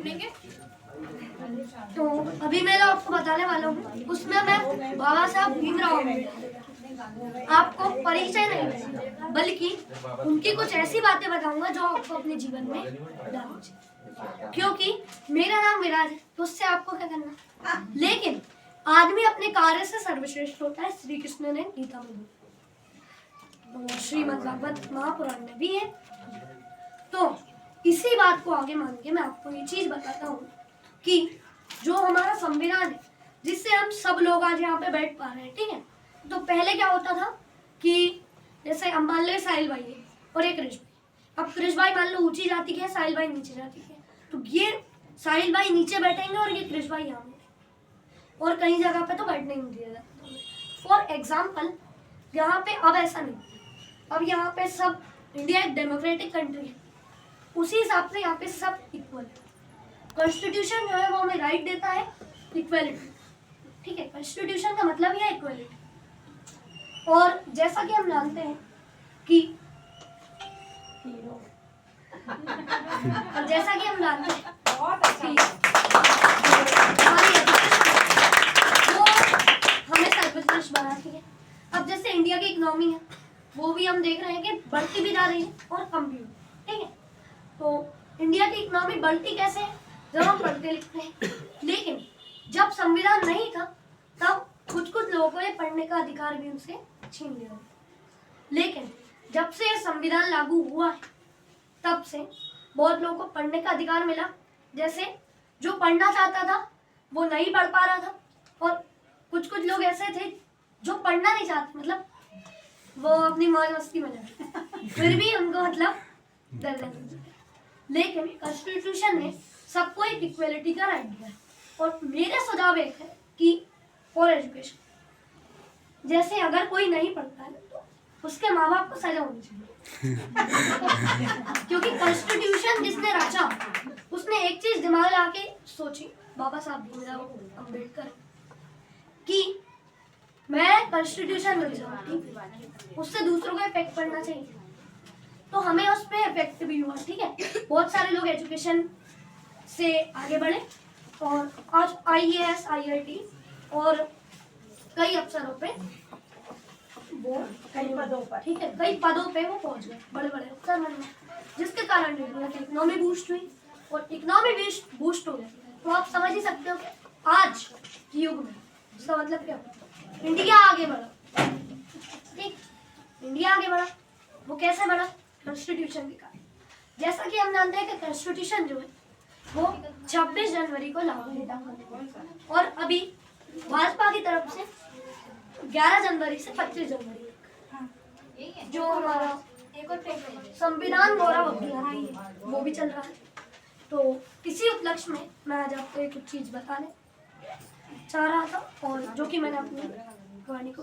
सुनेंगे। तो अभी मैं आपको बताने वाला हूँ, उसमें मैं बाबा साहब भीमराव अम्बेडकर आपको परिचय नहीं बल्कि उनकी कुछ ऐसी बातें बताऊंगा जो आपको अपने जीवन में डालनी चाहिए, क्योंकि मेरा नाम विराज है तो उससे आपको क्या करना। लेकिन आदमी अपने कार्य से सर्वश्रेष्ठ होता है, श्री कृष्ण ने गीता में तो श्रीमद् भागवत महापुराण में भी है। तो इसी बात को आगे मान के मैं आपको ये चीज बताता हूँ कि जो हमारा संविधान है जिससे हम सब लोग आज यहाँ पे बैठ पा रहे हैं, ठीक है। तो पहले क्या होता था कि जैसे हम मान लो साहिल भाई है और एक कृष भाई, अब कृष भाई मान लो ऊंची जाति के है, साहिल भाई नीचे जाति के, तो ये साहिल भाई नीचे बैठेंगे और ये कृष भाई यहाँ बैठेंगे, और कई जगह पे तो बैठने ही नहीं दिया जाता। फॉर एग्जाम्पल यहाँ पे अब ऐसा नहीं, अब यहाँ पे सब, इंडिया एक डेमोक्रेटिक कंट्री है, उसी हिसाब से यहाँ पे सब इक्वल है। कॉन्स्टिट्यूशन जो है वो हमें राइट देता है इक्वलिटी, ठीक है। कॉन्स्टिट्यूशन का मतलब ही है इक्वलिटी। और जैसा कि हम जानते हैं कि और जैसा कि हम जानते हैं कि हमारी एजुकेशन वो हमें सर्वश्रेष्ठ बनाती है। अब जैसे इंडिया की इकोनॉमी है वो भी हम देख रहे हैं कि बढ़ती भी जा रही है और कम भी, ठीक है। तो इंडिया की इकोनॉमी बढ़ती कैसे है, जब हम पढ़ते लिखते हैं। लेकिन जब संविधान नहीं था तब कुछ लोगों को ये पढ़ने का अधिकार भी उनसे छीन लिया। लेकिन जब से संविधान लागू हुआ है तब से बहुत लोगों को पढ़ने का अधिकार मिला। जैसे जो पढ़ना चाहता था वो नहीं पढ़ पा रहा था, और कुछ लोग ऐसे थे जो पढ़ना नहीं चाहते, मतलब वो अपनी मौज मस्ती में लगे फिर भी उनको मतलब डर। लेकिन कॉन्स्टिट्यूशन ने सबको एक इक्वलिटी का राइट दिया है। और मेरे सुझाव एक है कि फॉर एजुकेशन, जैसे अगर कोई नहीं पढ़ता है तो उसके माँ बाप को सजा होनी चाहिए क्योंकि कॉन्स्टिट्यूशन जिसने रचा उसने एक चीज दिमाग ला के सोची, बाबा साहब भीमराव अम्बेडकर, कि मैं कॉन्स्टिट्यूशन रचा, उससे दूसरों को इफेक्ट पड़ना चाहिए, तो हमें उस पर इफेक्ट भी हुआ, ठीक है। बहुत सारे लोग एजुकेशन से आगे बढ़े और आज IAS IIT और कई अफसरों पे वो कई पदों पर, ठीक है, कई पदों पे वो पहुंच गए, बड़े बड़े अफसर बन गए, जिसके कारण इंडिया की इकोनॉमी बूस्ट हुई। और इकोनॉमी बूस्ट हो गई तो आप समझ ही सकते हो कि आज के युग में इसका मतलब क्या, इंडिया आगे बढ़ा, ठीक, इंडिया आगे बढ़ा। वो कैसे बढ़ा, कॉन्स्टिट्यूशन के कारण। जैसा कि हम जानते हैं कि कॉन्स्टिट्यूशन जो है वो 26 जनवरी को लागू हुआ और अभी भाजपा की तरफ से 11 जनवरी से 25 जनवरी तक जो हमारा संविधान गौरव अभियान वो भी चल रहा है। तो इसी उपलक्ष्य में मैं आज आपको कुछ चीज बताने चाह रहा था, और जो कि मैंने अपनी कहानी को